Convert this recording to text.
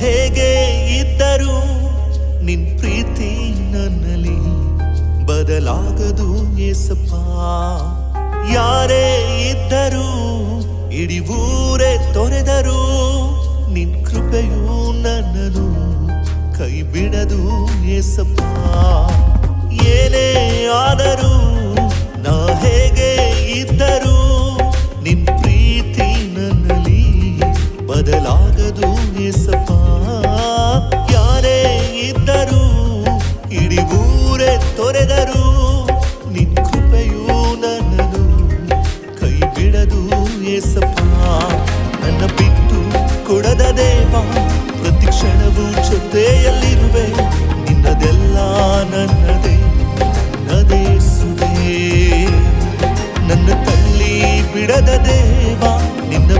ಹೇಗೆ ಇದ್ದರೂ ನಿನ್ ಪ್ರೀತಿ ನನ್ನಲ್ಲಿ ಬದಲಾಗದು ಏಸಪ್ಪ. ಯಾರೇ ಇದ್ದರೂ ಇಡೀ ಊರೇ ತೊರೆದರೂ ನಿನ್ ಕೃಪೆಯು ನನ್ನನ್ನು ಕೈ ಬಿಡದು ಏಸಪ್ಪ. ಏನೇ ಆದರೂ ನಾ ಹೇಗೆ ಇದ್ದರೂ ನಿನ್ ಪ್ರೀತಿ ನನ್ನಲ್ಲಿ ಬದಲಾಗದು ಏಸಪ್ಪ. ಯಾರೇ ಇದ್ದರೂ ಇಡೀ ಊರೇ ತೊರೆದರೂ ನಿನ್ ಕೃಪೆಯು ನನ್ನನ್ನು ಕೈ ಬಿಡದು ಏಸಪ್ಪ. ನನ್ನ ಬಿಟ್ಟು ಕೊಡದ ದೇವ, ಪ್ರತಿ ಕ್ಷಣವೂ ಜೊತೆಯಲ್ಲಿರುವೆ. ನಿನ್ನದೆಲ್ಲ ನನ್ನದೇ ನನ್ನದೇ ಸುದೇ. ನನ್ನ ತಳ್ಳಿ ಬಿಡದ ದೇವ, ನಿನ್ನ